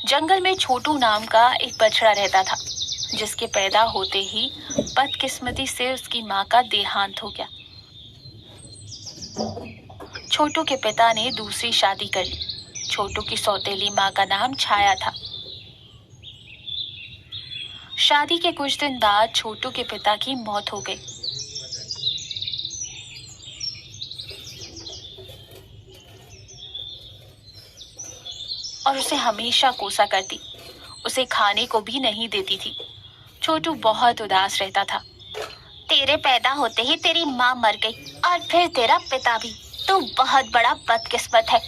जंगल में छोटू नाम का एक बछड़ा रहता था, जिसके पैदा होते ही बदकिस्मती से उसकी माँ का देहांत हो गया। छोटू के पिता ने दूसरी शादी कर ली। छोटू की सौतेली माँ का नाम छाया था। शादी के कुछ दिन बाद छोटू के पिता की मौत हो गई। और उसे हमेशा कोसा करती, उसे खाने को भी नहीं देती थी। छोटू बहुत उदास रहता था। तेरे पैदा होते ही तेरी माँ मर गई और फिर तेरा पिता भी। तू बहुत बड़ा बदकिस्मत है।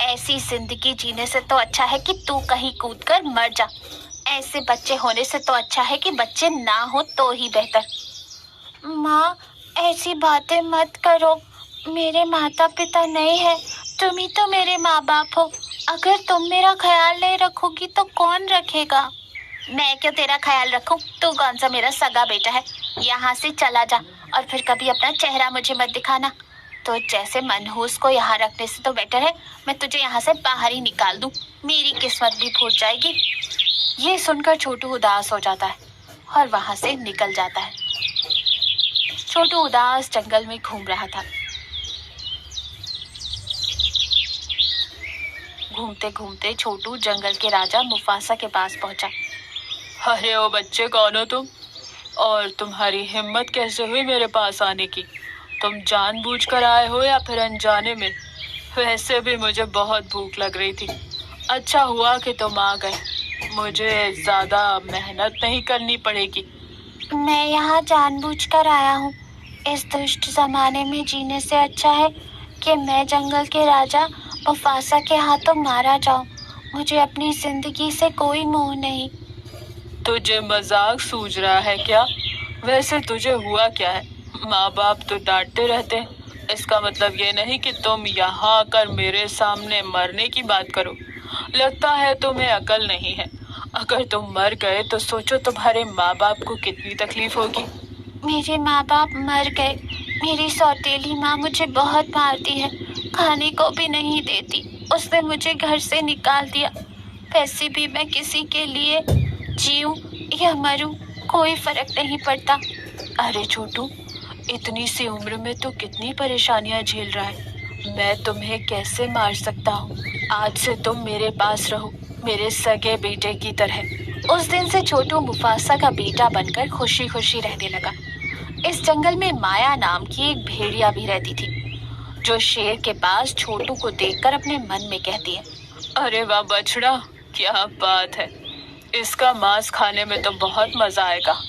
ऐसी जिंदगी जीने से तो अच्छा है कि तू कहीं कूद कर मर जा। ऐसे बच्चे होने से तो अच्छा है कि बच्चे ना हो तो ही बेहतर। माँ, ऐसी बातें मत करो। मेरे माता पिता नहीं है, तुम ही तो मेरे माँ बाप हो। अगर तुम मेरा ख्याल नहीं रखोगी तो कौन रखेगा? मैं क्यों तेरा ख्याल रखूं? तू कौन सा मेरा सगा बेटा है? यहाँ से चला जा और फिर कभी अपना चेहरा मुझे मत दिखाना। तो जैसे मनहूस को यहाँ रखने से तो बेटर है मैं तुझे यहाँ से बाहर ही निकाल दूं। मेरी किस्मत भी फूट जाएगी। ये सुनकर छोटू उदास हो जाता है और वहां से निकल जाता है। छोटू उदास जंगल में घूम रहा था। घूमते घूमते छोटू जंगल के राजा मुफासा के पास पहुंचा। अरे ओ बच्चे, कौन हो तुम? और तुम्हारी हिम्मत कैसे हुई मेरे पास आने की? तुम जानबूझकर आए हो या फिर अनजाने में? वैसे भी मुझे बहुत भूख लग रही थी। अच्छा हुआ कि तुम आ गए। मुझे ज्यादा मेहनत नहीं करनी पड़ेगी। मैं यहाँ जानबूझकर आया हूँ। इस दुष्ट जमाने में जीने से अच्छा है कि मैं जंगल के राजा मुफासा के हाथों मारा जाऊं। मुझे अपनी जिंदगी से कोई मोह नहीं। तुझे मजाक सूझ रहा है क्या? वैसे तुझे हुआ क्या है? माँ बाप तो डांटते रहते हैं। इसका मतलब ये नहीं कि तुम यहाँ आकर मेरे सामने मरने की बात करो। लगता है तुम्हें अकल नहीं है। अगर तुम मर गए तो सोचो तुम्हारे माँ बाप को कितनी तकलीफ होगी। मेरे माँ बाप मर गए। मेरी सौतेली माँ मुझे बहुत मारती है, खाने को भी नहीं देती। उसने मुझे घर से निकाल दिया। वैसे भी मैं किसी के लिए जीऊं या मरूं कोई फर्क नहीं पड़ता। अरे छोटू, इतनी सी उम्र में तू कितनी परेशानियां झेल रहा है। मैं तुम्हें कैसे मार सकता हूँ? आज से तुम मेरे पास रहो, मेरे सगे बेटे की तरह। उस दिन से छोटू मुफासा का बेटा बनकर खुशी खुशी रहने लगा। इस जंगल में माया नाम की एक भेड़िया भी रहती थी, जो शेर के पास छोटू को देखकर अपने मन में कहती है, अरे वाह बछड़ा, क्या बात है। इसका मांस खाने में तो बहुत मजा आएगा।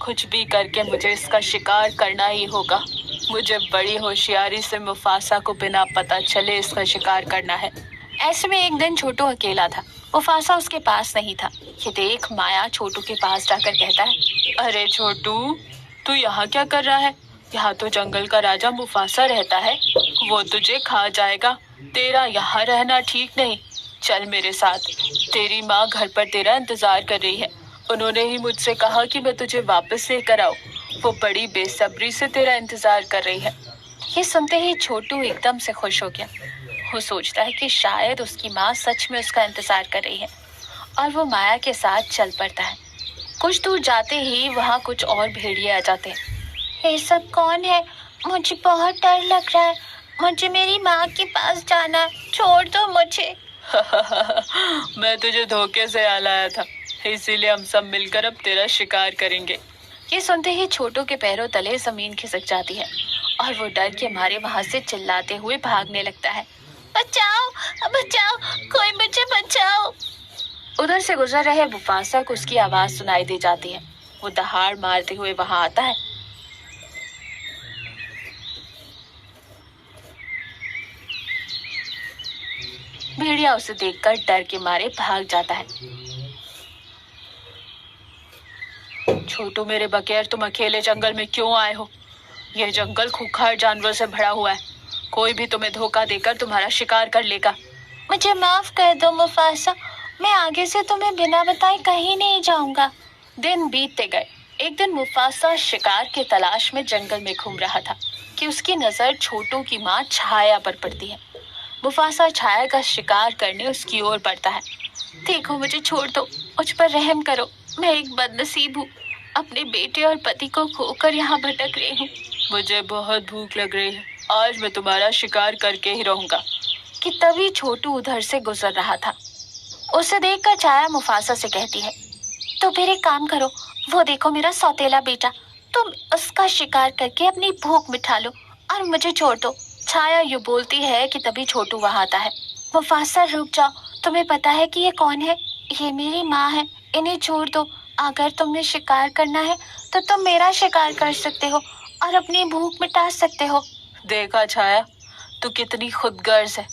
कुछ भी करके मुझे इसका शिकार करना ही होगा। मुझे बड़ी होशियारी से मुफासा को बिना पता चले इसका शिकार करना है। ऐसे में एक दिन छोटू अकेला था। मुफासा उसके पास नहीं था। ये देख माया छोटू के पास जाकर कहता है, अरे छोटू, तू यहाँ क्या कर रहा है? यहाँ तो जंगल का राजा मुफासा रहता है। वो तुझे खा जाएगा। तेरा यहाँ रहना ठीक नहीं। चल मेरे साथ। तेरी माँ घर पर तेरा इंतजार कर रही है। उन्होंने ही मुझसे कहा कि मैं तुझे वापस लेकर आऊं। वो बड़ी बेसब्री से तेरा इंतजार कर रही है। ये सुनते ही छोटू एकदम से खुश हो गया। वो सोचता है कि शायद उसकी माँ सच में उसका इंतजार कर रही है और वो माया के साथ चल पड़ता है। कुछ दूर जाते ही वहाँ कुछ और भेड़िए आ जाते हैं। ये सब कौन है? मुझे बहुत डर लग रहा है। मुझे मेरी माँ के पास जाना है। छोड़ दो मुझे। मैं तुझे धोखे से लाया था, इसीलिए हम सब मिलकर अब तेरा शिकार करेंगे। ये सुनते ही छोटू के पैरों तले जमीन खिसक जाती है और वो डर के मारे वहाँ से चिल्लाते हुए भागने लगता है। बचाओ, बचाओ, कोई मुझे बचाओ। उधर से गुजर रहे मुफासा को उसकी आवाज सुनाई दे जाती है। वो दहाड़ मारते हुए वहाँ आता है। भेड़िया उसे देखकर डर के मारे भाग जाता है। छोटू मेरे बगैर तुम अकेले जंगल में क्यों आए हो? यह जंगल खूंखार जानवर से भरा हुआ है। कोई भी तुम्हें धोखा देकर तुम्हारा शिकार कर लेगा। मुझे माफ कर दो मुफासा, मैं आगे से तुम्हें बिना बताए कहीं नहीं जाऊंगा। दिन बीतते गए। एक दिन मुफासा शिकार की तलाश में जंगल में घूम रहा था कि उसकी नजर छोटू की माँ छाया पर पड़ती है। मुफासा छाया का शिकार करने उसकी ओर बढ़ता है। देखो मुझे छोड़ दो, मुझ पर रहम करो। मैं एक बदनसीब हूँ, अपने बेटे और पति को खोकर यहाँ भटक रही हूँ। मुझे बहुत भूख लग रही है, आज मैं तुम्हारा शिकार करके ही रहूंगा। कि तभी छोटू उधर से गुजर रहा था। उसे देखकर छाया मुफासा से कहती है, तो फिर एक काम करो, वो देखो मेरा सौतेला बेटा, तुम उसका शिकार करके अपनी भूख मिटा लो और मुझे छोड़ दो। छाया यूं बोलती है कि तभी छोटू वहां आता है। मुफासा रुक जाओ, तुम्हें पता है कि ये कौन है? ये मेरी माँ है, इन्हें छोड़ दो। अगर तुम्हें शिकार करना है तो तुम मेरा शिकार कर सकते हो और अपनी भूख मिटा सकते हो। देखा छाया, तू कितनी खुदगर्ज है।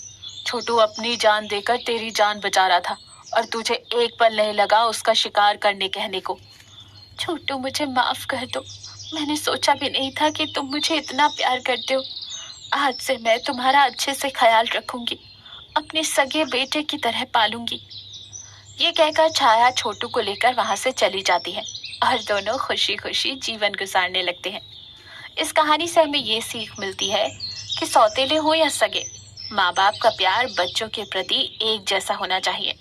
छोटू अपनी जान देकर तेरी जान बचा रहा था और तुझे एक पल नहीं लगा उसका शिकार करने कहने को। छोटू मुझे माफ कर दो, मैंने सोचा भी नहीं था कि तुम मुझे इतना प्यार करते हो। आज से मैं तुम्हारा अच्छे से ख्याल रखूंगी, अपने सगे बेटे की तरह पालूंगी। ये कहकर छाया छोटू को लेकर वहां से चली जाती है और दोनों खुशी खुशी जीवन गुजारने लगते हैं। इस कहानी से हमें ये सीख मिलती है कि सौतेले हो या सगे, माँ बाप का प्यार बच्चों के प्रति एक जैसा होना चाहिए।